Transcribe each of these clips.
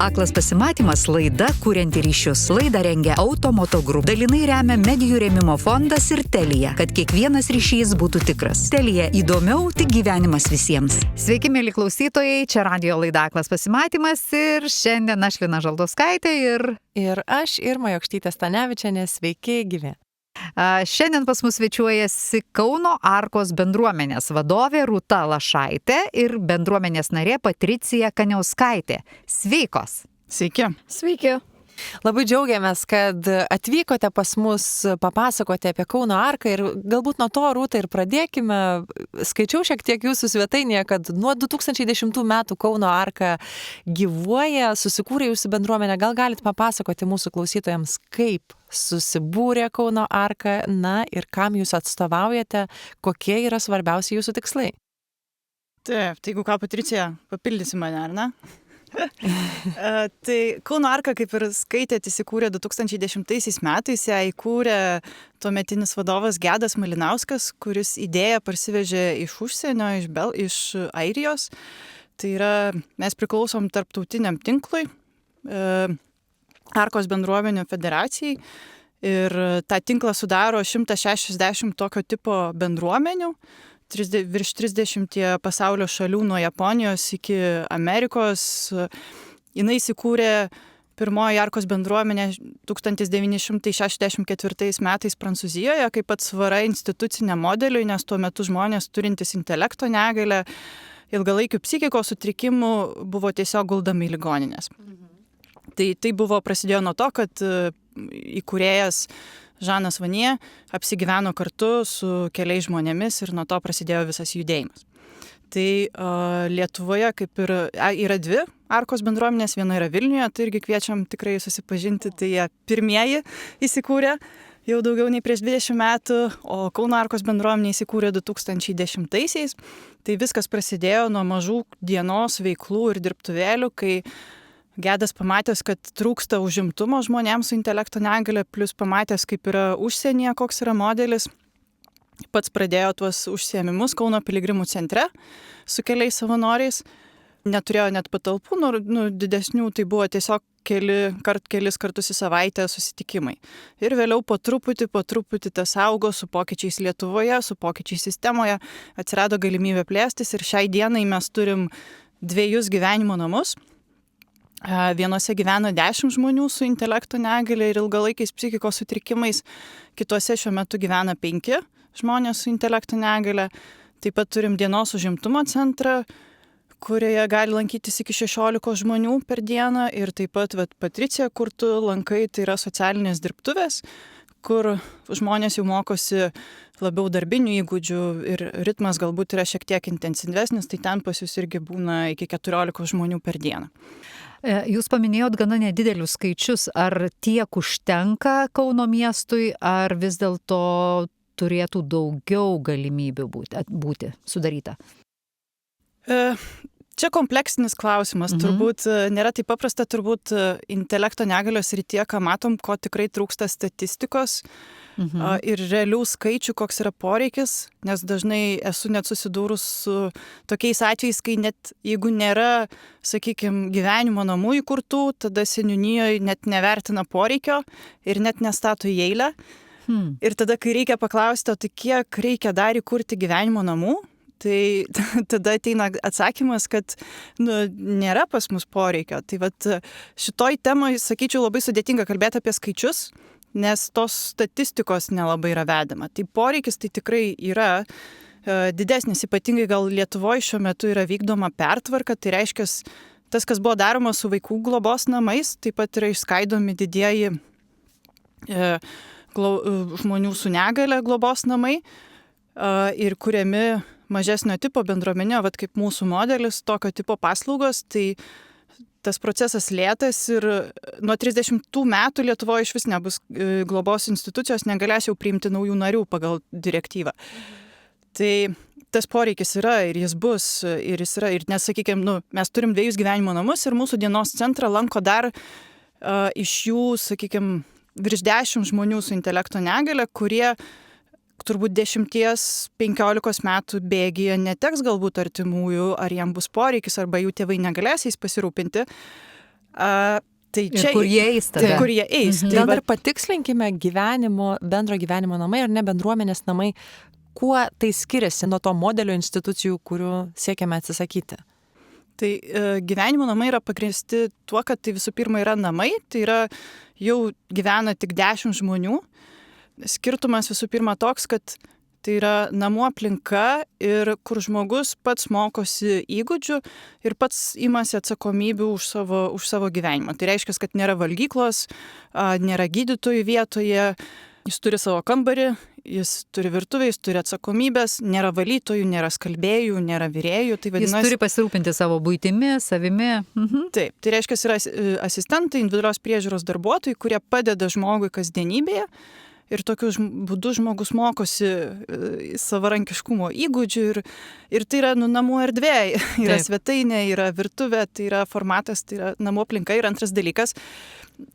Aklas pasimatymas - laida kurianti ryšius. Laidą rengia Automoto Group. Dalinai remia Medijų rėmimo fondas ir Telia, kad kiekvienas ryšys būtų tikras. Telia - įdomiau, tik gyvenimas visiems. Sveiki, mėly klausytojai, čia radijo laida Aklas pasimatymas ir šiandien aš Lina Žaltauskaitė ir aš Irma Jokštytė Stanevičienė. Sveiki, gyvi. Šiandien pas mus svečiuojasi Kauno Arkos bendruomenės vadovė Rūta Lašaitė ir bendruomenės narė Patricija Kaniauskaitė. Sveikos. Sveiki. Sveiki. Labai džiaugiamės, kad atvykote pas mus papasakoti apie Kauno Arką ir galbūt nuo to, Rūta, ir pradėkime. Skaičiau šiek tiek jūsų svetainėje, kad nuo 2010 metų Kauno Arka gyvuoja, susikūrė jūsų bendruomenė. Gal galite papasakoti mūsų klausytojams, kaip susibūrė Kauno Arka, na ir kam jūs atstovaujate, kokie yra svarbiausi jūsų tikslai? Taip, tai jeigu ką, Patricija, papildysi mane, ar ne? Tai Kauno Arka, kaip ir skaitėte, įsikūrė 2010 metais, ją įkūrė tuometinis vadovas Gedas Malinauskas, kuris idėją parsivežė iš užsienio, iš Airijos. Tai yra, mes priklausom tarptautiniam tinklui, Arkos bendruomenių federacijai, ir tą tinklą sudaro 160 tokio tipo bendruomenių, virš 30 pasaulio šalių, nuo Japonijos iki Amerikos. Jinai įsikūrė pirmoji Arkos bendruomenė 1964 metais Prancūzijoje, kaip atsvara institucinė modeliui, nes tuo metu žmonės turintys intelekto negalią, ilgalaikių psichikos sutrikimų buvo tiesiog guldami į ligoninės. Tai buvo prasidėjo nuo to, kad įkūrėjas Žanas Vanie apsigyveno kartu su keliais žmonėmis ir nuo to prasidėjo visas judėjimas. Tai Lietuvoje kaip ir yra dvi Arkos bendruomenės, viena yra Vilniuje, tai irgi kviečiam tikrai susipažinti, tai jie pirmieji įsikūrė jau daugiau nei prieš 20 metų, o Kauno Arkos bendruomenė įsikūrė 2010-aisiais. Tai viskas prasidėjo nuo mažų dienos veiklų ir dirbtuvėlių, kai Gedas pamatęs, kad trūksta užimtumo žmonėms su intelekto negalia, plus pamatęs, kaip yra užsienyje, koks yra modelis, pats pradėjo tuos užsiėmimus Kauno piligrimų centre su keliais savanoriais. Neturėjo net patalpų, didesnių, tai buvo tiesiog kelis kartus į savaitę susitikimai. Ir vėliau po truputį tas augo su pokyčiais Lietuvoje, su pokyčiais sistemoje, atsirado galimybė plėstis ir šiai dienai mes turim 2 gyvenimo namus. Vienose gyvena 10 žmonių su intelekto negalia ir ilgalaikiais psichikos sutrikimais, kitose šiuo metu gyvena 5 žmonės su intelekto negalia. Taip pat turim dienos užimtumo centrą, kurioje gali lankytis iki 16 žmonių per dieną, ir taip pat Patricija, kur tu lankai, tai yra socialinės dirbtuvės, kur žmonės jau mokosi labiau darbinių įgūdžių ir ritmas galbūt yra šiek tiek intensyvesnis, tai ten pas jūs irgi būna iki 14 žmonių per dieną. Jūs paminėjot gana nedidelius skaičius. Ar tiek užtenka Kauno miestui, ar vis dėlto turėtų daugiau galimybių būti sudaryta? Čia kompleksinis klausimas. Turbūt nėra taip paprasta, turbūt intelekto negalios srityje, ką matom, ko tikrai trūksta statistikos ir realių skaičių, koks yra poreikis, nes dažnai esu net susidūrus su tokiais atvejais, kai net jeigu nėra, sakykime, gyvenimo namų įkurtų, tada seniūnijoje net nevertina poreikio ir net nestato į eilę. Ir tada, kai reikia paklausti, tai kiek reikia dar įkurti gyvenimo namų, tai tada ateina atsakymas, kad nėra pas mus poreikio. Tai šitoj temai, sakyčiau, labai sudėtinga kalbėti apie skaičius, nes tos statistikos nelabai yra vedama. Tai poreikis tai tikrai yra didesnis, ypatingai gal Lietuvoje šiuo metu yra vykdoma pertvarka, tai reiškia, tas, kas buvo daroma su vaikų globos namais, taip pat yra išskaidomi didieji žmonių su negalia globos namai ir kuriami mažesnio tipo bendruomenė, kaip mūsų modelis, tokio tipo paslaugos, tai tas procesas lėtas ir nuo 30 metų Lietuvoje iš vis nebus globos institucijos, negalės jau priimti naujų narių pagal direktyvą. Tai tas poreikis yra ir jis bus, ir jis yra, ir nes, sakykime, mes turim 2 gyvenimo namus ir mūsų dienos centrą lanko dar iš jų, sakykime, virš 10 žmonių su intelekto negalia, kurie turbūt 10-15 metų bėgyje neteks galbūt artimųjų, ar jam bus poreikis, arba jų tėvai negalės jais pasirūpinti. Tai Ir čia kur jie eis tada? kur jie eis. Tai Gal va- dar patikslinkime bendro gyvenimo namai ar ne bendruomenės namai, kuo tai skiriasi nuo to modelio institucijų, kurių siekiame atsisakyti. Tai gyvenimo namai yra pagrįsti tuo, kad tai visų pirma yra namai, tai yra jau gyvena tik 10 žmonių. Skirtumas visų pirma toks, kad tai yra namų aplinka ir kur žmogus pats mokosi įgūdžių ir pats imasi atsakomybių už savo gyvenimą. Tai reiškia, kad nėra valgyklos, nėra gydytojų vietoje, jis turi savo kambarį, jis turi virtuvę, jis turi atsakomybės, nėra valytojų, nėra skalbėjų, nėra virėjų. Tai vadinasi, Jis turi pasirūpinti savo buitimi, savimi. Taip, tai reiškia, yra asistentai, individualios priežiūros darbuotojai, kurie padeda žmogui kasdienybėje. Ir tokiu būdu žmogus mokosi savarankiškumo įgūdžių ir tai yra namų erdvė, yra svetainė, yra virtuvė, tai yra formatas, tai yra namų aplinka. Ir antras dalykas,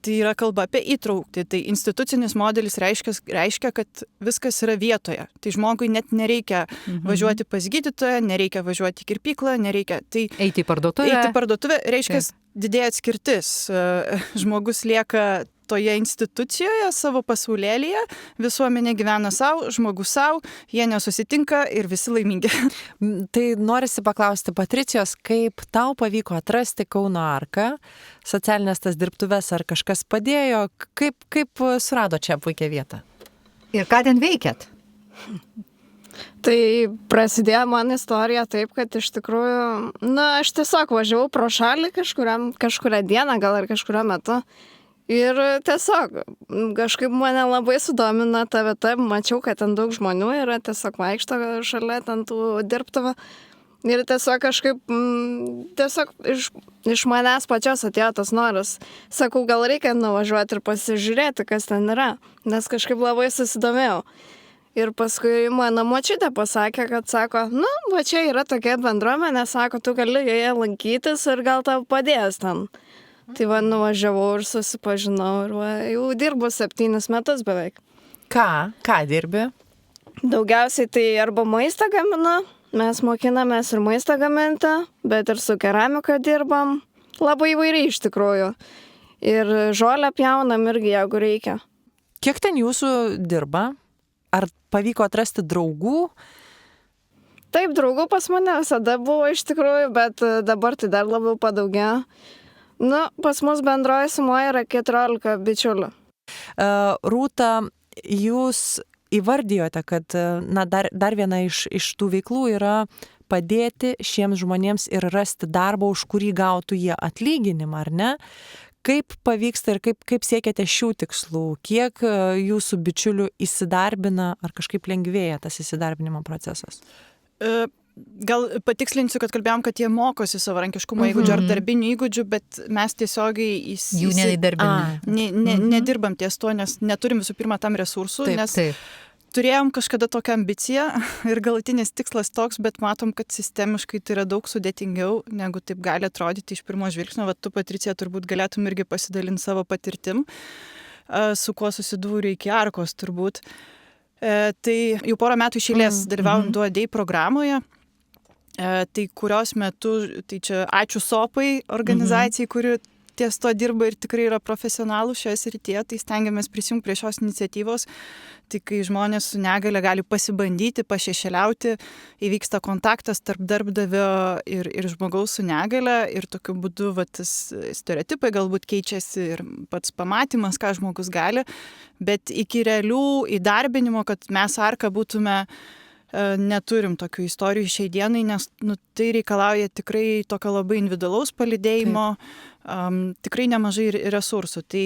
tai yra kalba apie įtraukti. Tai institucinis modelis reiškia, kad viskas yra vietoje. Tai žmogui net nereikia važiuoti pas gydytoją, nereikia važiuoti į kirpyklą, nereikia. Tai Eiti į parduotuvę. Reiškia, didėja atskirtis. Žmogus lieka toje institucijoje, savo pasaulėlyje, visuomenė gyvena savo, žmogus savo, jie nesusitinka ir visi laimingi. Tai norisi paklausti Patricijos, kaip tau pavyko atrasti Kauno arką, socialinės tas dirbtuves, ar kažkas padėjo, kaip surado čia puikią vietą? Ir ką ten veikėt? Tai prasidėjo man istorija taip, kad iš tikrųjų, aš tiesiog važiavau pro šalį kažkurią dieną, gal ir kažkurio metu. Ir tiesiog kažkaip mane labai sudomina ta vieta, mačiau, kad ten daug žmonių yra, tiesiog vaikšto šalia ten tų dirbtuvių. Ir tiesiog kažkaip, iš manęs pačios atėjo tas noras. Sakau, gal reikia nuvažiuoti ir pasižiūrėti, kas ten yra, nes kažkaip labai susidomėjau. Ir paskui mano močiutė pasakė, kad sako, va čia yra tokia bendruomenė, sako, tu gali joje lankytis ir gal tau padės ten. Tai nuvažiavau ir susipažinau ir jau dirbu 7 metus beveik. Ką dirbi? Daugiausiai tai arba maistą gaminu, mes mokinamės ir maistą gaminti, bet ir su keramika dirbam. Labai įvairiai iš tikrųjų. Ir žolę pjaunam irgi, jeigu reikia. Kiek ten jūsų dirba? Ar pavyko atrasti draugų? Taip, draugų pas mane visada buvo iš tikrųjų, bet dabar tai dar labiau padaugėjo. Pas mus bendroji sumoje yra 14 bičiulių. Rūta, jūs įvardijote, kad dar viena iš tų veiklų yra padėti šiems žmonėms ir rasti darbą, už kurį gautų jie atlyginimą, ar ne? Kaip pavyksta ir kaip siekiate šių tikslų? Kiek jūsų bičiulių įsidarbina, ar kažkaip lengvėja tas įsidarbinimo procesas? Gal patikslinsiu, kad kalbėjom, kad jie mokosi savarankiškumo įgūdžių ar darbinių įgūdžių, bet mes tiesiogiai jų nedirbam ties to, nes neturim visų pirma tam resursų, nes turėjom kažkada tokią ambiciją ir galutinis tikslas toks, bet matom, kad sistemiškai tai yra daug sudėtingiau, negu taip gali atrodyti iš pirmo žvilgsnio. Va, tu, Patricija, turbūt galėtum irgi pasidalinti savo patirtim, su kuo susidūrė iki arkos turbūt. Tai jau porą metų iš eilės dalyvaujam DuoDay programoje, tai kurios metu, tai čia ačiū SOPai organizacijai, kuri ties to dirba ir tikrai yra profesionalų šioje srityje, tai stengiamės prisijungti prie šios iniciatyvos, tai kai žmonės su negale gali pasibandyti, pašešėliauti, įvyksta kontaktas tarp darbdavio ir žmogaus su negale ir tokiu būdu stereotipai galbūt keičiasi ir pats pamatymas, ką žmogus gali, bet iki realių įdarbinimo, kad mes arka būtume, neturim tokių istorijų šiai dienai, nes tai reikalauja tikrai tokio labai individualaus palydėjimo, tikrai nemažai resursų. Tai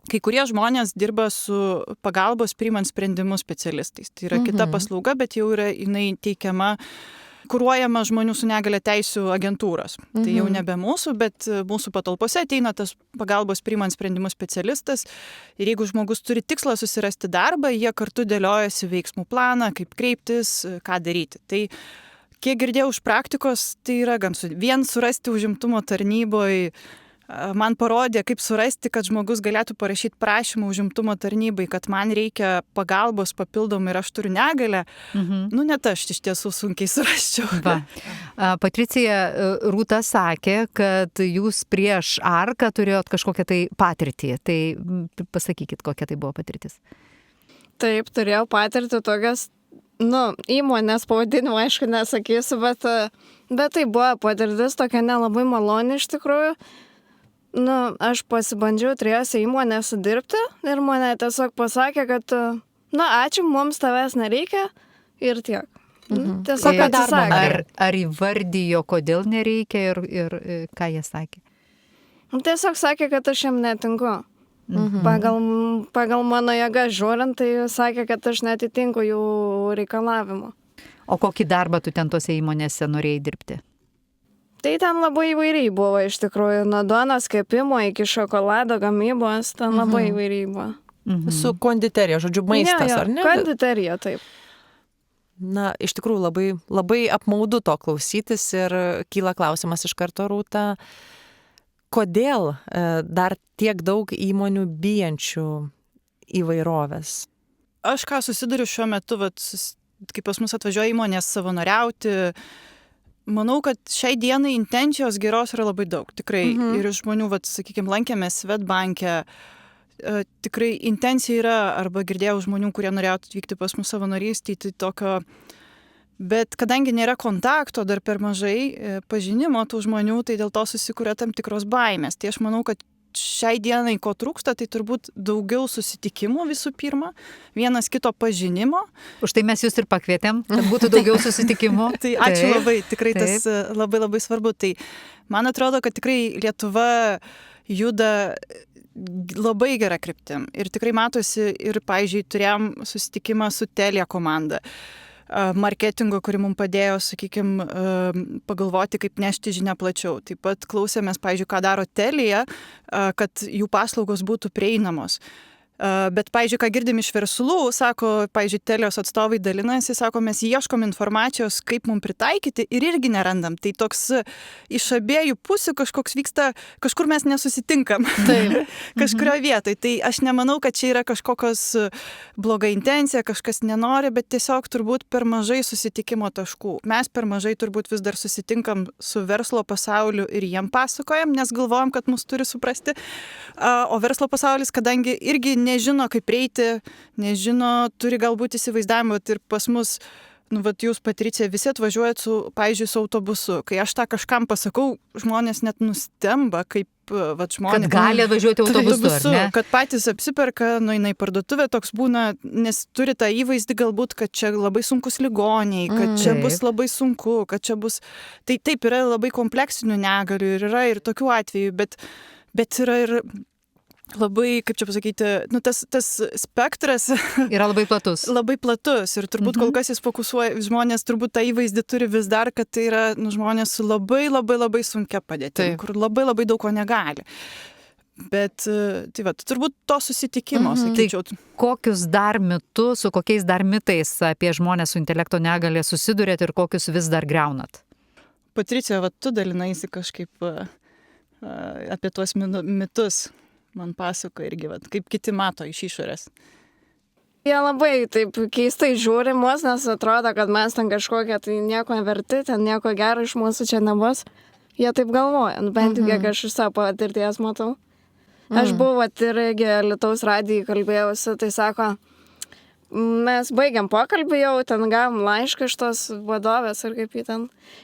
kai kurie žmonės dirba su pagalbos priimant sprendimus specialistais. Tai yra kita paslauga, bet jau yra jinai teikiama, kuruojama žmonių su negale teisių agentūros. Tai jau nebe mūsų, bet mūsų patalpose ateina tas pagalbos priimant sprendimus specialistas ir jeigu žmogus turi tikslą susirasti darbą, jie kartu dėliojasi veiksmų planą, kaip kreiptis, ką daryti. Tai kiek girdėjau iš praktikos, tai yra gan vien surasti užimtumo tarnyboje man parodė, kaip surasti, kad žmogus galėtų parašyti prašymą užimtumo tarnybai, kad man reikia pagalbos papildomai ir aš turiu negalę, nu net aš iš tiesų sunkiai surasčiau. Va. Patricija, Rūta sakė, kad jūs prieš Arką turėjot kažkokią tai patirtį. Tai pasakykit, kokia tai buvo patirtis. Taip, turėjau patirti tokias, įmonės pavadinimą, aišku, nesakysiu, bet tai buvo patirtis tokia nelabai maloni iš tikrųjų. Aš pasibandžiau 3 įmonėse dirbti ir mane tiesiog pasakė, kad, ačiū, mums tavęs nereikia ir tiek. Tiesiog atsisakė. Ar įvardijo, kodėl nereikia ir ką jie sakė? Tiesiog sakė, kad aš jam netinku. Pagal mano jėgą žiūrint, tai sakė, kad aš netitinku jų reikalavimų. O kokį darbą tu ten tose įmonėse norėjai dirbti? Tai ten labai įvairiai buvo iš tikrųjų, nuo duonos kepimo iki šokolado gamybos, ten labai įvairiai buvo. Su konditerija, žodžiu, maistas, ar ne? Konditerija, taip. Iš tikrųjų labai, labai apmaudu to klausytis ir kyla klausimas iš karto, Rūta, kodėl dar tiek daug įmonių bijančių įvairovės? Aš ką susiduriu šiuo metu, kai pas mus atvažiuoja įmonės savanoriauti, manau, kad šiai dienai intencijos geros yra labai daug, tikrai. Ir žmonių, sakykime, lankėmės Swedbanke, tikrai intencija yra, arba girdėjau žmonių, kurie norėjo atvykti pas mus savanorystį, tai tokio, bet kadangi nėra kontakto, dar per mažai pažinimo tų žmonių, tai dėl to susikuria tam tikros baimės. Tai aš manau, kad šiai dienai ko trūksta, tai turbūt daugiau susitikimų visų pirma, vienas kito pažinimo. Už tai mes jūs ir pakvietėm, kad būtų daugiau susitikimų. Tai ačiū labai, tikrai tas labai labai svarbu. Tai man atrodo, kad tikrai Lietuva juda labai gerą kryptim. Ir tikrai matosi, ir, pavyzdžiui, turėjom susitikimą su Telia komanda. Marketingo, kuri mums padėjo, sakykime, pagalvoti, kaip nešti žinią plačiau. Taip pat klausėmės, pavyzdžiui, ką daro Telia, kad jų paslaugos būtų prieinamos. Bet, pavyzdžiui, ką girdim iš verslų, sako, pavyzdžiui, Telios atstovai dalinasi, sako, mes ieškom informacijos, kaip mums pritaikyti ir irgi nerandam. Tai toks iš abiejų pusių kažkoks vyksta, kažkur mes nesusitinkam. Kažkurioje vietoje. Tai aš nemanau, kad čia yra kažkokios bloga intencija, kažkas nenori, bet tiesiog turbūt per mažai susitikimo taškų. Mes per mažai turbūt vis dar susitinkam su verslo pasauliu ir jiem pasakojam, nes galvojam, kad mus turi suprasti. O verslo pasaulis, kadangi irgi nežino, kaip prieiti, nežino, turi galbūt įsivaizdavimą, ir pas mus, jūs, Patricija, visi atvažiuojat pavyzdžiui, su autobusu. Kai aš tą kažkam pasakau, žmonės net nustemba, kaip žmonės... Kad gali atvažiuoti autobusu, ar ne? Kad patys apsiperka, nueina į parduotuvę, toks būna, nes turi tą įvaizdį galbūt, kad čia labai sunkus ligoniai, kad čia bus labai sunku, kad čia bus... Tai taip, yra labai kompleksinių negalių ir yra ir tokių atvejų, bet yra ir... labai, kaip čia pasakyti, tas spektras yra labai platus. Labai platus ir turbūt kol kas jis fokusuoja, žmonės turbūt tą įvaizdį turi vis dar, kad tai yra žmonės su labai labai labai sunkia padėtimi, kur labai labai daug ko negali. Bet tai turbūt to susitikimo, sakyčiau. Tai kokius dar mitus, su kokiais dar mitais apie žmonės su intelekto negalia susidurėt ir kokius vis dar griaunat? Patricija, tu dalinaisi kažkaip apie tuos mitus. Man pasako irgi, kaip kiti mato iš išorės. Jie labai taip keistai žiūri mus, nes atrodo, kad mes ten kažkokie tai nieko neverti, ten nieko gero iš mūsų čia nebus. Jie taip galvoja, bent kiek aš iš savo patirties matau. Aš buvau irgi Lietuvos radijai kalbėjausi, tai sako, mes baigiam pokalbį jau, ten gavom laišką iš tos vadovės ir kaip jį ten.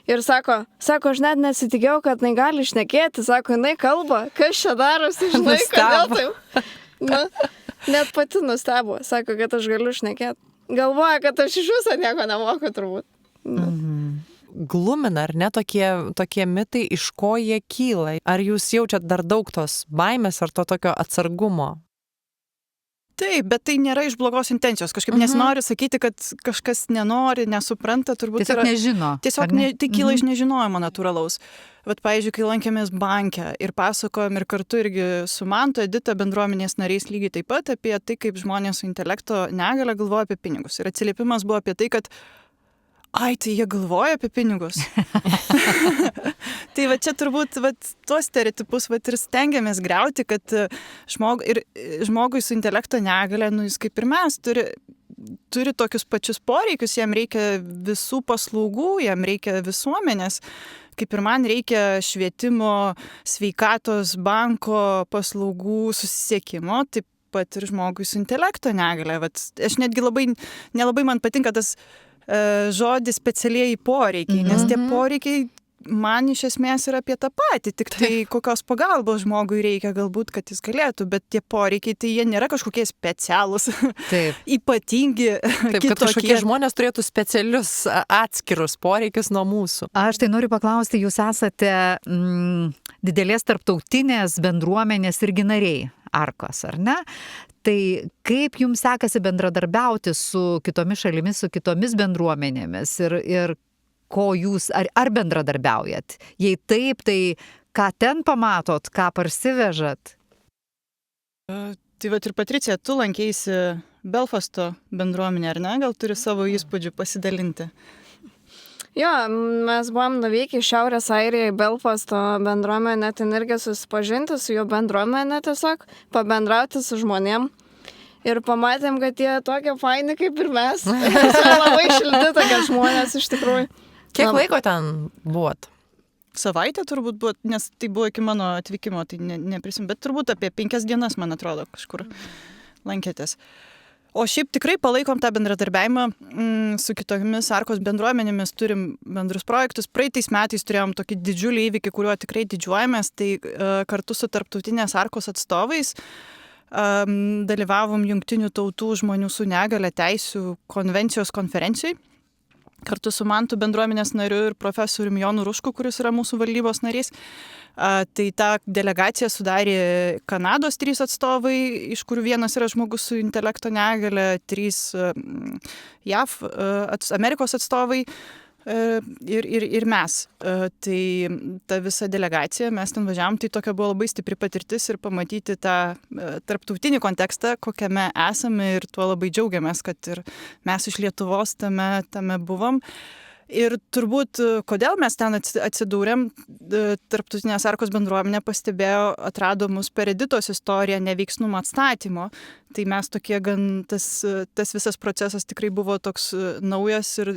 Ir sako, aš net nesitikėjau, kad jinai gali šnekėti, sako, jinai kalba, kas čia darosi, žinai, kodėl taip. Net pati nustebo, sako, kad aš galiu šnekėti. Galvoja, kad aš iš viso nieko nemoku turbūt. Glumina, ar ne, tokie mitai, iš ko jie kyla? Ar jūs jaučiat dar daug tos baimės ar to tokio atsargumo? Taip, bet tai nėra iš blogos intencijos. Kažkaip nesinori sakyti, kad kažkas nenori, nesupranta, turbūt tiesiog nežino. Tiesiog tai kyla iš nežinojimo natūralaus. Vat, pavyzdžiui, kai lankėmės banke ir pasakojom ir kartu irgi su Mantu, Edita, bendruomenės nariais lygiai taip pat apie tai, kaip žmonės su intelekto negalia galvoja apie pinigus. Ir atsiliepimas buvo apie tai, kad Ai, tai jie galvoja apie pinigus. Tai va čia turbūt tuos stereotipus ir stengiamės griauti, kad žmogui su intelekto negalia, jis kaip ir mes, turi tokius pačius poreikius, jam reikia visų paslaugų, jam reikia visuomenės, kaip ir man reikia švietimo, sveikatos, banko paslaugų, susisiekimo, taip pat ir žmogui su intelekto negalia. Aš netgi nelabai man patinka tas žodis specialieji poreikiai, nes tie poreikiai man iš esmės yra apie tą patį, tik tai kokios pagalbos žmogui reikia galbūt, kad jis galėtų, bet tie poreikiai, tai jie nėra kažkokie specialūs, ypatingi, kitokie. Kad kažkokie žmonės turėtų specialius atskirus poreikius nuo mūsų. Aš tai noriu paklausti, jūs esate didelės tarptautinės bendruomenės irgi nariai Arkos, ar ne? Tai kaip jums sekasi bendradarbiauti su kitomis šalimis, su kitomis bendruomenėmis ir ko jūs, ar bendradarbiaujat? Jei taip, tai ką ten pamatot, ką parsivežat? Tai ir Patricija, tu lankėsi Belfasto bendruomenė, ar ne? Gal turi savo įspūdžių pasidalinti? Jo, mes buvom nuvykę į Šiaurės Airiją, į Belfasto bendruomenę, ten irgi susipažinti su jo bendruomenė tiesiog, pabendrauti su žmonėm. Ir pamatėm, kad jie tokie faini kaip ir mes. Labai šilti tokie žmonės iš tikrųjų. Kiek laiko ten buvot? Savaitę turbūt buvo, nes tai buvo iki mano atvykimo, tai neprisim, bet turbūt apie 5 dienas, man atrodo, kažkur lankėtės. O šiaip tikrai palaikom tą bendradarbiavimą su kitomis Arkos bendruomenėmis, turim bendrus projektus. Praeitais metais turėjom tokį didžiulį įvykį, kuriuo tikrai didžiuojamės, tai kartu su tarptautinės Arkos atstovais dalyvavom Jungtinių tautų žmonių su negalia teisių konvencijos konferencijai. Kartu su Mantų bendruomenės nariu ir profesoriumi Jonu Rušku, kuris yra mūsų valdybos narys. Tai tą delegaciją sudarė Kanados 3 atstovai, iš kurių vienas yra žmogus su intelekto negalia, 3 JAV, Amerikos atstovai ir mes. Tai ta visa delegacija, mes ten važiavom, tai tokia buvo labai stipri patirtis ir pamatyti tą tarptautinį kontekstą, kokiame esame ir tuo labai džiaugiamės, kad ir mes iš Lietuvos tame buvom. Ir turbūt, kodėl mes ten atsidūrėm, tarptautinės Arkos bendruomenė pastebėjo, atrado mus per Editos istoriją neveiksnumo atstatymo. Tai mes tokie gan, tas visas procesas tikrai buvo toks naujas ir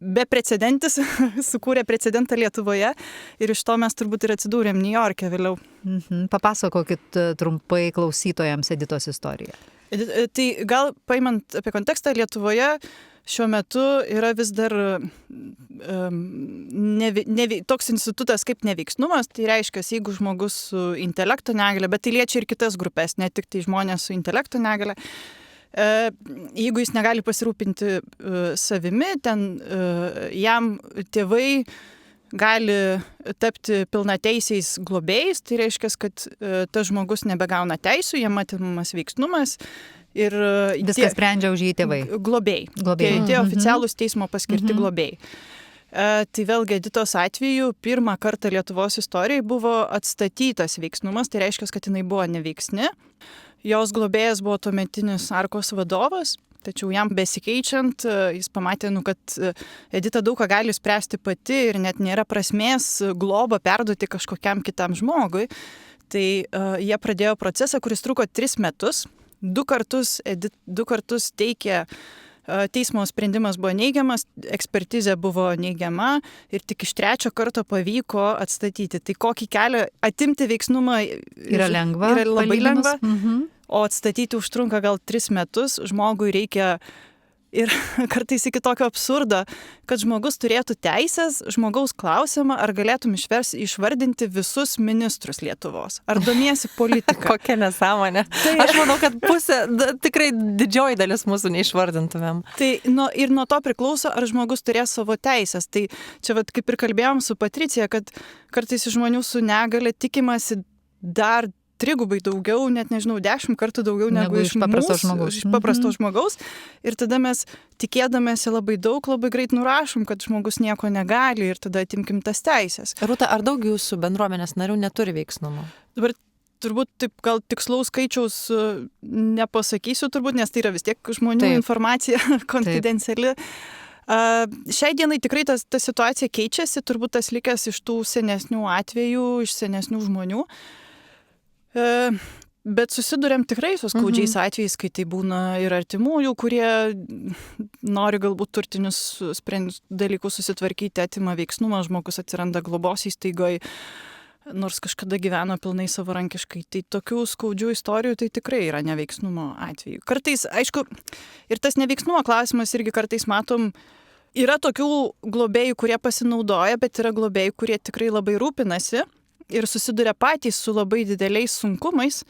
beprecedentis, sukūrė precedentą Lietuvoje. Ir iš to mes turbūt ir atsidūrėm Niujorke vėliau. Papasakokit trumpai klausytojams Editos istoriją. Tai gal paimant apie kontekstą, Lietuvoje šiuo metu yra vis dar toks institutas kaip neveiksnumas, tai reiškia, jeigu žmogus su intelekto negalia, bet tai liečia ir kitas grupės, ne tik tai žmonės su intelekto negalia, jeigu jis negali pasirūpinti savimi, ten jam tėvai gali tapti pilnateisiais globėjais, tai reiškia, kad tas žmogus nebegauna teisų, jam atimamas veiksnumas. Ir viskas sprendžia už jį tėvai. Globėjai. Tie oficialūs teismo paskirti globėjai. Tai vėlgi Editos atveju pirmą kartą Lietuvos istorijai buvo atstatytas veiksnumas, tai reiškia, kad jinai buvo neveiksni. Jos globėjas buvo tuometinis Arkos vadovas, tačiau jam besikeičiant, jis pamatė, kad Edita daug ką gali spręsti pati ir net nėra prasmės globą perduoti kažkokiam kitam žmogui. Tai jie pradėjo procesą, kuris truko 3 metus. 2 kartus teikė, teismo sprendimas buvo neigiamas, ekspertizė buvo neigiama ir tik iš 3 karto pavyko atstatyti. Tai kokį kelią atimti veiksnumą yra lengva, yra labai lengva, o atstatyti užtrunka gal 3 metus, žmogui reikia ir kartais iki tokio absurdo, kad žmogus turėtų teisės, žmogaus klausimą, ar galėtum išvardinti visus ministrus Lietuvos. Ar domiesi politika? Kokia nesąmonė. Tai aš manau, kad tikrai didžioji dalis mūsų neišvardintumėm. Tai ir nuo to priklauso, ar žmogus turės savo teisės. Tai čia kaip ir kalbėjom su Patricija, kad kartais iš žmonių su negalia tikimasi dar 3 daugiau, net nežinau, 10 kartų daugiau negu iš paprasto žmogaus. Ir tada mes tikėdamėsi labai daug, labai greit nurašom, kad žmogus nieko negali ir tada atimkim tas teisės. Rūta, ar daug jūsų bendruomenės narių neturi veiksnumo? Dabar turbūt taip gal tikslaus skaičiaus nepasakysiu turbūt, nes tai yra vis tiek žmonių informacija konfidenciali. Šiai dienai tikrai ta situacija keičiasi, turbūt tas likęs iš tų senesnių atvejų, iš senesnių žmonių. Bet susidurėm tikrai su skaudžiais atvejais, kai tai būna ir artimųjų, kurie nori galbūt turtinius dalykus susitvarkyti, atima veiksnumą, žmogus atsiranda globos įstaigoje, nors kažkada gyveno pilnai savarankiškai. Tai tokių skaudžių istorijų tai tikrai yra neveiksnumo atveju. Kartais, aišku, ir tas neveiksnumo klausimas irgi kartais matom, yra tokių globėjų, kurie pasinaudoja, bet yra globėjų, kurie tikrai labai rūpinasi ir susiduria patys su labai dideliais sunkumais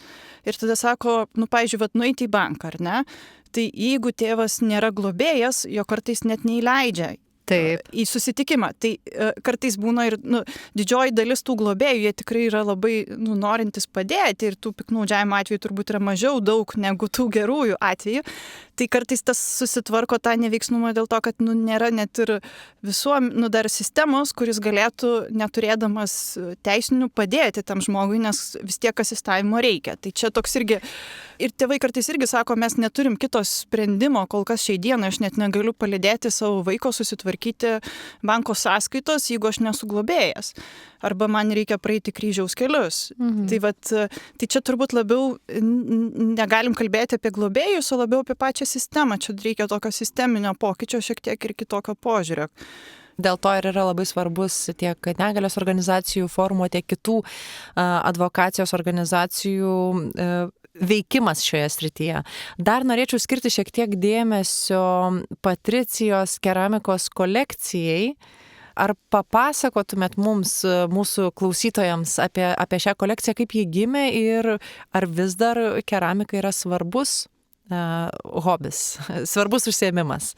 ir tada sako, pavyzdžiui, nueiti į banką, ar ne? Tai jeigu tėvas nėra globėjas, jo kartais net neįleidžia į susitikimą. Tai kartais būna ir didžioji dalis tų globėjų, jie tikrai yra labai norintys padėti ir tų piktnaudžiavimo atvejų turbūt yra mažiau daug negu tų gerųjų atvejų. Tai kartais tas susitvarko tą neveiksnumą dėl to, kad nėra net ir dar sistemos, kuris galėtų, neturėdamas teisinių, padėti tam žmogui, nes vis tiek asistavimo reikia. Tai čia toks irgi, ir tėvai kartais irgi sako, mes neturim kito sprendimo, kol kas šiai dienai aš net negaliu palydėti savo vaiko susitvarkyti banko sąskaitos, jeigu aš nesu globėjas. Arba man reikia praeiti kryžiaus kelius. Tai čia turbūt labiau negalim kalbėti apie globėjus, o labiau apie pačią sistemą. Čia reikia tokio sisteminio pokyčio, šiek tiek ir kitokio požiūrio. Dėl to ir yra labai svarbus tiek negalios organizacijų forumo, tiek kitų advokacijos organizacijų veikimas šioje srityje. Dar norėčiau skirti šiek tiek dėmesio Patricijos keramikos kolekcijai. Ar papasakotumėt mums, mūsų klausytojams, apie šią kolekciją, kaip ji gimė ir ar vis dar keramika yra svarbus hobis, svarbus užsiėmimas?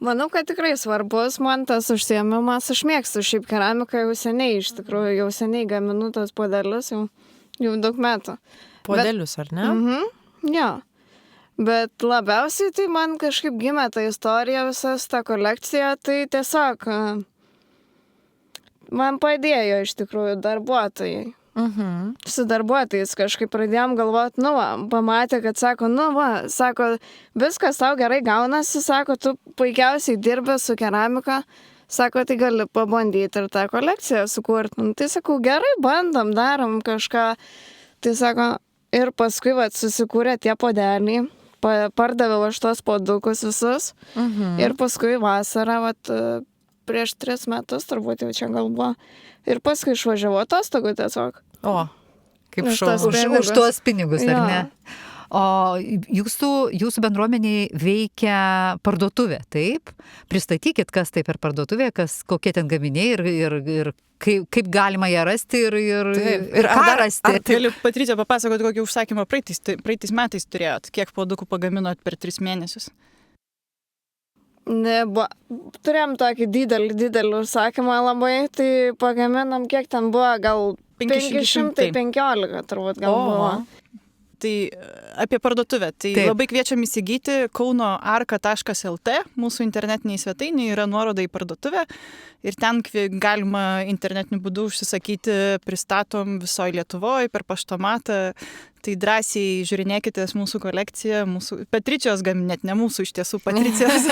Manau, kad tikrai svarbus man tas užsiėmimas. Aš mėgstu šiaip keramiką jau seniai, iš tikrųjų, jau seniai gaminu tas puodelius, jau daug metų. Puodelius, ar ne? Jo. Bet labiausiai tai man kažkaip gimė ta istorija, visas ta kolekcija, tai tiesiog man padėjo iš tikrųjų darbuotojai. Su darbuotojais kažkaip pradėjom galvoti, pamatė, kad sako, sako, viskas tau gerai gaunasi, sako, tu puikiausiai dirbi su keramika, sako, tai gali pabandyti ir tą kolekciją sukurti. Tai sakau, gerai, bandom, darom kažką. Tai sako, ir paskui susikūrė tie podeliai. Pardaviau aš tos puodukus visus ir paskui vasarą, prieš 3 metus turbūt jau čia gal buvo, ir paskui išvažiavau atostogų tiesiog. O, kaip šaunu. Už tuos pinigus, ar ne? O jūsų bendruomeniai veikia parduotuvė, taip? Pristatykit, kas tai per parduotuvė, kokie ten gaminiai ir kaip galima ją rasti ir ką rasti. Galiu, Patricija, papasakoti, kokį užsakymą praeitais metais turėjot, kiek puodukų pagaminot per 3 mėnesius? Turėjom tokį didelį užsakymą labai, tai pagaminam, kiek ten buvo, gal 515 turbūt gal buvo. Tai apie parduotuvę. Tai labai kviečiam įsigyti kaunoarka.lt, mūsų internetiniai svetainiai yra nuoroda į parduotuvę ir ten galima internetiniu būdu užsisakyti, pristatom visoje Lietuvoje per paštomatą. Tai drąsiai žiūrinėkite mūsų kolekciją, Patricijos net ne mūsų, iš tiesų Patricijos,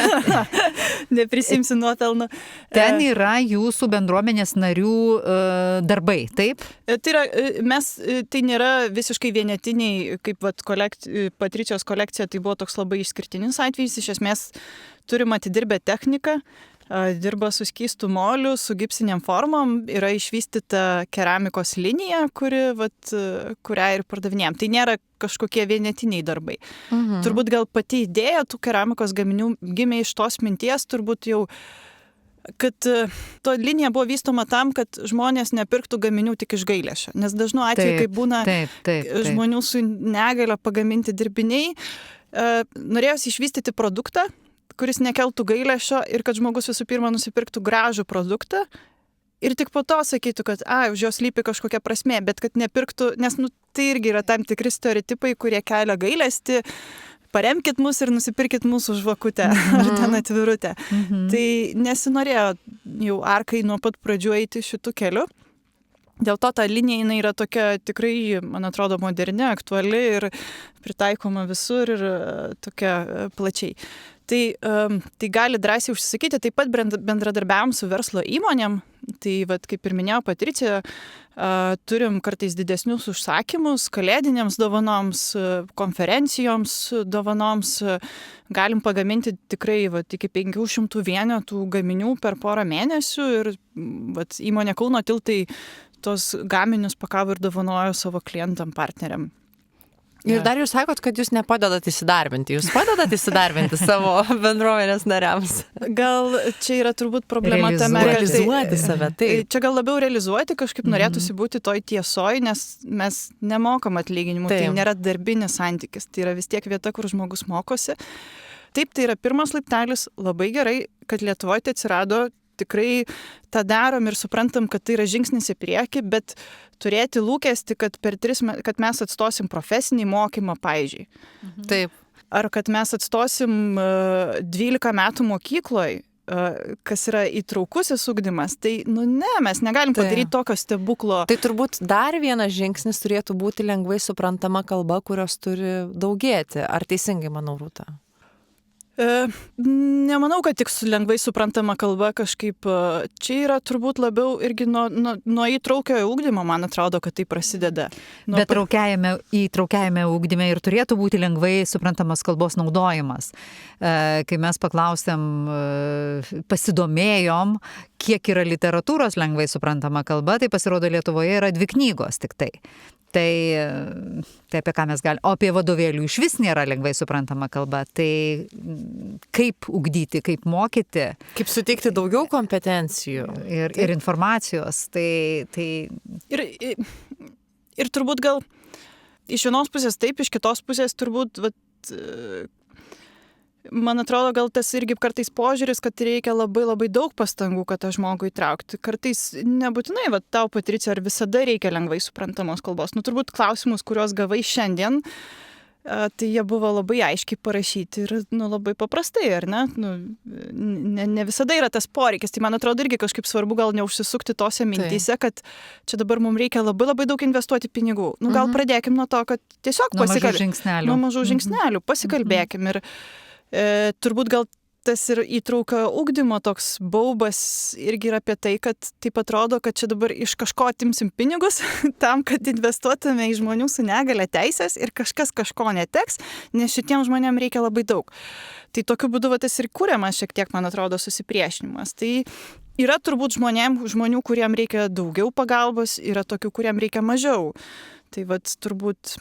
neprisimsiu nuopelno. Ten yra jūsų bendruomenės narių darbai, taip? Tai nėra visiškai vienetiniai, kaip Patricijos kolekcija, tai buvo toks labai išskirtinis atvejis, iš esmės turim atidirbę techniką, dirba su skystų moliu, su gipsiniam formom, yra išvystyta keramikos linija, kurią ir pardavinėjom. Tai nėra kažkokie vienetiniai darbai. Turbūt gal pati idėja tų keramikos gaminių gimė iš tos minties, turbūt jau, kad to linija buvo vystoma tam, kad žmonės nepirktų gaminių tik iš gailesčio. Nes dažnu atveju, kai būna žmonių su negalia pagaminti dirbiniai, norėjosi išvystyti produktą, kuris nekeltų gailesčio ir kad žmogus visų pirma nusipirktų gražų produktą ir tik po to sakytų, kad už jos slypi kažkokia prasmė, bet kad nepirktų, nes tai irgi yra tam tikri stereotipai, kurie kelia gailestį, paremkit mus ir nusipirkit mūsų žvakutę ar ten atvirutę. Tai nesinorėjo jau Arkai nuo pat pradžių eiti šitų kelių. Dėl to ta linija jinai yra tokia tikrai, man atrodo, moderni, aktuali ir pritaikoma visur ir tokia plačiai. Tai gali drąsiai užsisakyti, taip pat bendradarbiavom su verslo įmonėm, tai vat, kaip ir minėjo Patricija, turim kartais didesnius užsakymus, kalėdinėms dovanoms, konferencijoms dovanoms, galim pagaminti tikrai vat, iki 500 vienetų gaminių per porą mėnesių ir vat, įmonė Kauno tiltai tos gaminius pakavo ir dovanojo savo klientam, partneriam. Ir dar jūs sakot, kad jūs nepadedat įsidarbinti. Jūs padedat įsidarbinti savo bendruomenės nariams. Gal čia yra turbūt problema tame, kad realizuoti save. Taip. Čia gal labiau realizuoti, kažkaip norėtųsi būti toj tiesoj, nes mes nemokam atlyginimų, tai nėra darbinis santykis, tai yra vis tiek vieta, kur žmogus mokosi. Taip, tai yra pirmas laiptelis, labai gerai, kad Lietuvoje tai atsirado, tikrai tą darom ir suprantam, kad tai yra žingsnis į priekį, bet turėti lūkestį, kad kad mes atstosim profesinį mokymą, pavyzdžiui. Taip. Ar kad mes atstosim 12 metų mokykloje, kas yra įtraukusis ugdymas, tai, ne, mes negalim padaryti tokio stebuklo. Tai turbūt dar vienas žingsnis turėtų būti lengvai suprantama kalba, kurios turi daugėti. Ar teisingai, manau, Rūta? Nemanau, kad tik su lengvai suprantama kalba kažkaip, čia yra turbūt labiau irgi nuo įtraukiojo ugdymo, man atrodo, kad tai prasideda. Bet įtraukiajame ugdyme ir turėtų būti lengvai suprantamas kalbos naudojimas. Kai mes paklausėm, pasidomėjom, kiek yra literatūros lengvai suprantama kalba, tai pasirodo Lietuvoje yra 2 knygos tik tai. Tai apie ką mes galime, o apie vadovėlių iš vis nėra lengvai suprantama kalba, tai kaip ugdyti, kaip mokyti. Kaip suteikti daugiau kompetencijų. Ir informacijos. Ir turbūt gal iš vienos pusės taip, iš kitos pusės turbūt, man atrodo, gal tas irgi kartais požiūris, kad reikia labai labai daug pastangų, kad tą žmogų įtraukti. Kartais nebūtinai, tau, Patricija, ar visada reikia lengvai suprantamos kalbos. Turbūt klausimus, kuriuos gavai šiandien, tai jie buvo labai aiškiai parašyti ir labai paprastai, ar ne? Ne visada yra tas poreikis. Tai man atrodo irgi kažkaip svarbu gal neužsisukti tose mintyse, kad čia dabar mums reikia labai labai daug investuoti pinigų. Gal pradėkim nuo to, kad tiesiog nuo mažų žingsnelių pasikalbėkim ir turbūt gal tas ir įtrauka ugdymo toks baubas irgi yra apie tai, kad taip atrodo, kad čia dabar iš kažko atimsim pinigus tam, kad investuotume į žmonių su negale teisės ir kažkas kažko neteks, nes šitiem žmonėm reikia labai daug. Tai tokiu būdu tas ir kuriamas šiek tiek, man atrodo, susipriešinimas. Tai yra turbūt žmonių, kuriem reikia daugiau pagalbos, yra tokių, kuriem reikia mažiau. Tai turbūt...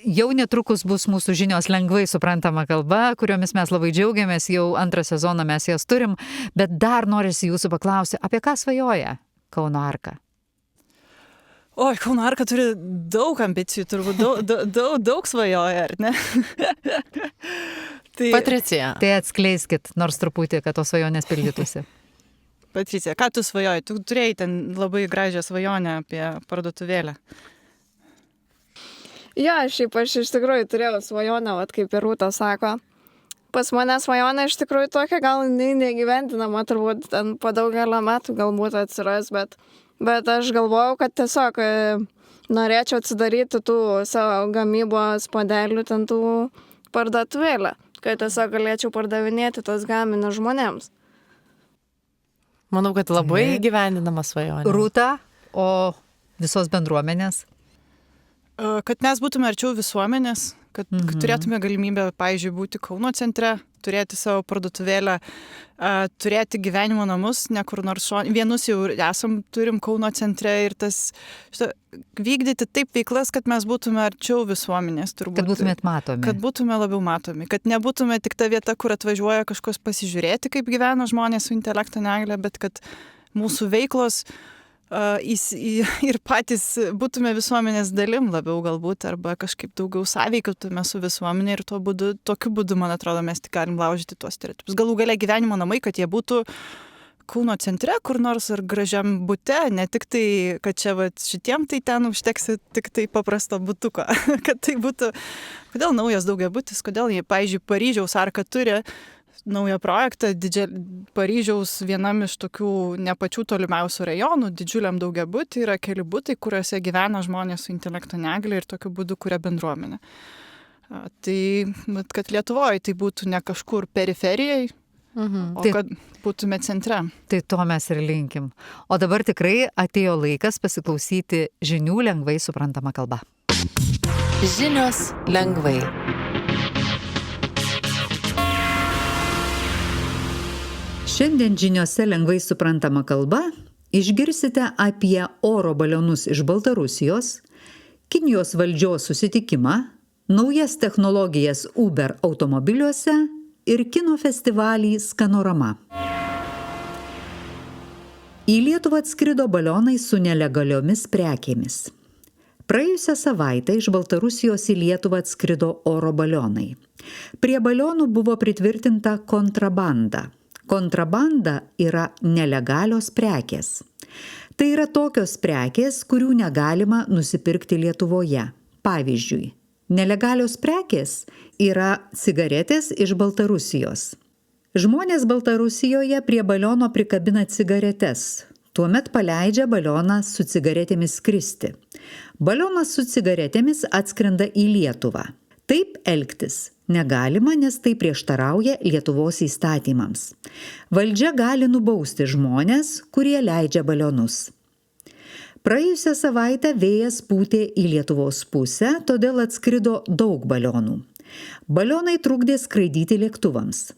Jau netrukus bus mūsų žinios lengvai suprantama kalba, kuriomis mes labai džiaugiamės, jau 2 sezoną mes jas turim, bet dar norisi jūsų paklausti, apie ką svajoja Kauno Arka? Oi, Kauno Arka turi daug ambicijų, turbūt daug svajoja, ar ne? Patricija. Tai atskleiskit nors truputį, kad tos svajonės pildytųsi. Patricija, ką tu svajoji? Tu turėjai ten labai gražią svajonę apie parduotuvėlę. Jo, šiaip aš iš tikrųjų turėjau svajonę, kaip ir Rūta sako. Pas mane svajonė iš tikrųjų tokia, gal negyventinama, turbūt ten po daugelio metų galbūt atsiras, bet aš galvojau, kad tiesiog norėčiau atsidaryti tų savo gamybos podelių, ten tų parduotuvėlę, kad tiesiog galėčiau pardavinėti tos gaminius žmonėms. Manau, kad labai gyvendinama svajonė. Rūta, o visos bendruomenės? Kad mes būtume arčiau visuomenės, kad turėtume galimybę, pavyzdžiui, būti Kauno centre, turėti savo parduotuvėlę, turėti gyvenimo namus, ne kur nors vienus jau turim Kauno centre ir vykdyti taip veiklas, kad mes būtume arčiau visuomenės. Turbūt, kad būtumėt matomi. Kad būtume labiau matomi, kad nebūtume tik ta vieta, kur atvažiuoja kažkas pasižiūrėti, kaip gyvena žmonės su intelekto negalia, bet kad mūsų veiklos ir patys būtume visuomenės dalim labiau galbūt, arba kažkaip daugiau sąveikautume su visuomenė ir tokiu būdu, man atrodo, mes tik galim laužyti tuos stereotipus. Galų gale gyvenimo namai, kad jie būtų Kauno centre, kur nors ar gražiam bute, ne tik tai, kad čia šitiem tai ten užteks tik tai paprasto butuko, kad tai būtų, kodėl naujas daugiabutis, kodėl jie, pavyzdžiui, Paryžiaus Arka turi naują projektą, Paryžiaus vienam iš tokių ne pačių tolimiausių rajonų, didžiuliam daugiabutį yra keli butai, kuriuose gyvena žmonės su intelekto negalia ir tokiu būdu kuria bendruomenę. Tai, bet kad Lietuvoje tai būtų ne kažkur periferijai, o kad būtume centre. Tai to mes ir linkim. O dabar tikrai atėjo laikas pasiklausyti žinių lengvai suprantama kalba. Žinios lengvai. Šiandien žiniose lengvai suprantama kalba išgirsite apie oro balionus iš Baltarusijos, Kinijos valdžios susitikimą, naujas technologijas Uber automobiliuose ir kino festivalį Skanorama. Į Lietuvą atskrido balionai su nelegaliomis prekėmis. Praėjusią savaitę iš Baltarusijos į Lietuvą atskrido oro balionai. Prie balionų buvo pritvirtinta kontrabanda. Kontrabanda yra nelegalios prekės. Tai yra tokios prekės, kurių negalima nusipirkti Lietuvoje. Pavyzdžiui, nelegalios prekės yra cigaretės iš Baltarusijos. Žmonės Baltarusijoje prie baliono prikabina cigaretes. Tuomet paleidžia balioną su cigaretėmis skristi. Balionas su cigaretėmis atskrenda į Lietuvą. Taip elgtis negalima, nes tai prieštarauja Lietuvos įstatymams. Valdžia gali nubausti žmones, kurie leidžia balionus. Praėjusią savaitę vėjas pūtė į Lietuvos pusę, todėl atskrido daug balionų. Balionai trukdė skraidyti lėktuvams.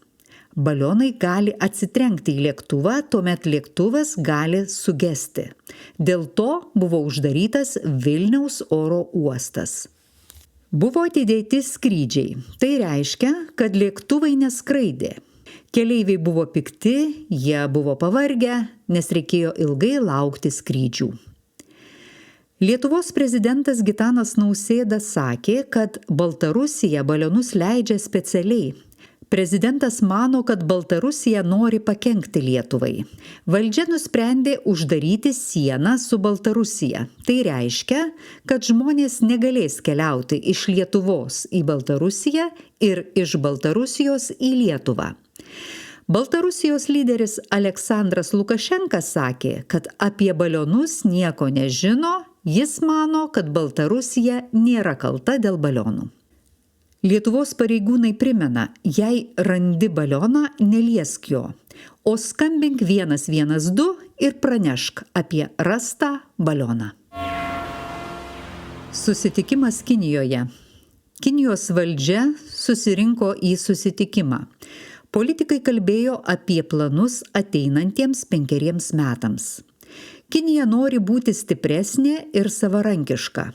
Balionai gali atsitrenkti į lėktuvą, tuomet lėktuvas gali sugesti. Dėl to buvo uždarytas Vilniaus oro uostas. Buvo atidėti skrydžiai. Tai reiškia, kad lėktuvai neskraidė. Keleiviai buvo pikti, jie buvo pavargę, nes reikėjo ilgai laukti skrydžių. Lietuvos prezidentas Gitanas Nausėda sakė, kad Baltarusija balionus leidžia specialiai. Prezidentas mano, kad Baltarusija nori pakenkti Lietuvai. Valdžia nusprendė uždaryti sieną su Baltarusija. Tai reiškia, kad žmonės negalės keliauti iš Lietuvos į Baltarusiją ir iš Baltarusijos į Lietuvą. Baltarusijos lyderis Aleksandras Lukašenka sakė, kad apie balionus nieko nežino, jis mano, kad Baltarusija nėra kalta dėl balionų. Lietuvos pareigūnai primena, jei randi balioną, neliesk jo, o skambink 112 ir pranešk apie rastą balioną. Susitikimas Kinijoje. Kinijos valdžia susirinko į susitikimą. Politikai kalbėjo apie planus ateinantiems 5 metams. Kinija nori būti stipresnė ir savarankiška.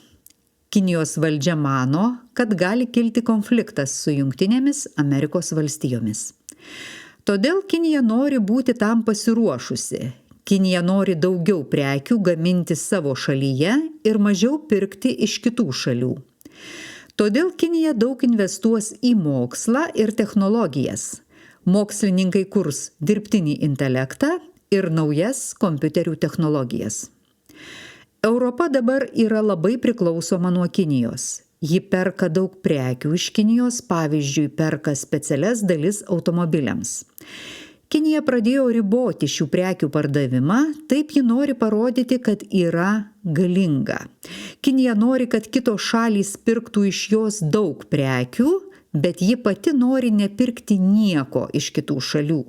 Kinijos valdžia mano, kad gali kilti konfliktas su Jungtinėmis Amerikos valstijomis. Todėl Kinija nori būti tam pasiruošusi. Kinija nori daugiau prekių gaminti savo šalyje ir mažiau pirkti iš kitų šalių. Todėl Kinija daug investuos į mokslą ir technologijas. Mokslininkai kurs dirbtinį intelektą ir naujas kompiuterių technologijas. Europa dabar yra labai priklausoma nuo Kinijos. Ji perka daug prekių iš Kinijos, pavyzdžiui, perka specialias dalis automobiliams. Kinija pradėjo riboti šių prekių pardavimą, taip ji nori parodyti, kad yra galinga. Kinija nori, kad kitos šalys pirktų iš jos daug prekių, bet ji pati nori nepirkti nieko iš kitų šalių.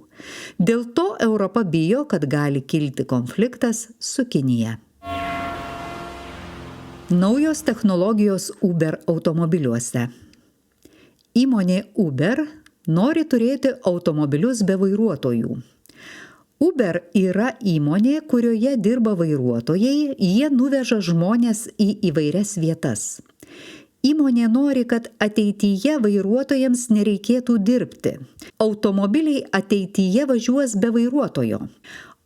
Dėl to Europa bijo, kad gali kilti konfliktas su Kinija. Naujos technologijos Uber automobiliuose. Įmonė Uber nori turėti automobilius be vairuotojų. Uber yra įmonė, kurioje dirba vairuotojai, jie nuveža žmones į įvairias vietas. Įmonė nori, kad ateityje vairuotojams nereikėtų dirbti. Automobiliai ateityje važiuos be vairuotojo.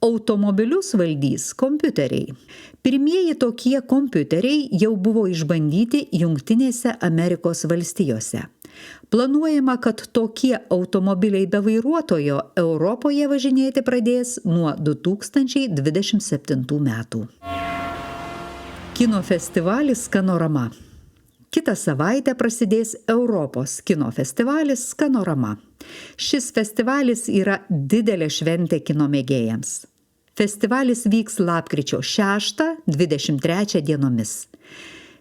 Automobilius valdys kompiuteriai. Pirmieji tokie kompiuteriai jau buvo išbandyti Jungtinėse Amerikos valstijose. Planuojama, kad tokie automobiliai be vairuotojo Europoje važinėti pradės nuo 2027 metų. Kino festivalis Skanorama. Kitą savaitę prasidės Europos kino festivalis Skanorama. Šis festivalis yra didelė šventė kino mėgėjams. Festivalis vyks lapkričio 6-23 dienomis.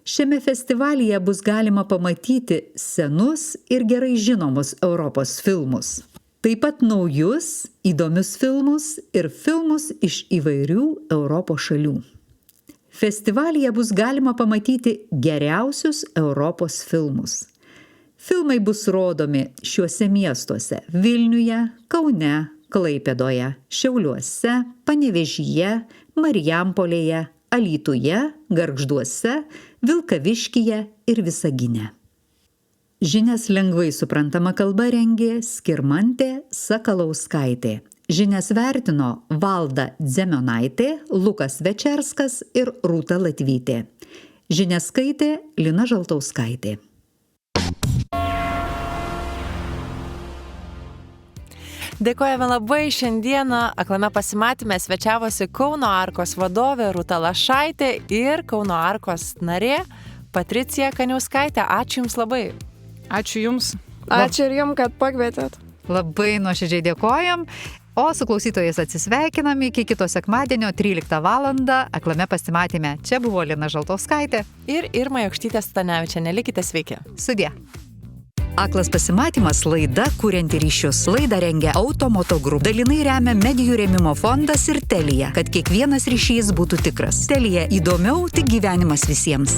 Šiame festivalyje bus galima pamatyti senus ir gerai žinomus Europos filmus. Taip pat naujus, įdomius filmus ir filmus iš įvairių Europos šalių. Festivalyje bus galima pamatyti geriausius Europos filmus. Filmai bus rodomi šiuose miestuose – Vilniuje, Kaune, Klaipėdoje, Šiauliuose, Panevėžyje, Marijampolėje, Alytuje, Gargžduose, Vilkaviškyje ir Visagine. Žinias lengvai suprantama kalba rengė Skirmantė Sakalauskaitė. Žinias vertino Valda Dzemionaitė, Lukas Večerskas ir Rūta Latvytė. Žinias skaitė Lina Žaltauskaitė. Dėkojame labai. Šiandieną aklame pasimatyme svečiavosi Kauno Arkos vadovė Rūta Lašaitė ir Kauno Arkos narė Patricija Kaniauskaitė. Ačiū Jums labai. Ačiū Jums. Ačiū ir Jums, kad pakvietėt. Labai nuoširdžiai dėkojam. O su klausytojais atsisveikinam iki kito sekmadienio 13 valandą. Aklame pasimatyme. Čia buvo Lina Žaltauskaitė ir Irma Jokštytė Stanevičienė. Likite sveiki. Sudie. Aklas pasimatymas laida kurianti ryšius. Laidą rengia Automoto Group. Dalinai remia medijų rėmimo fondas ir Telia, kad kiekvienas ryšys būtų tikras. Telia įdomiau, tik gyvenimas visiems.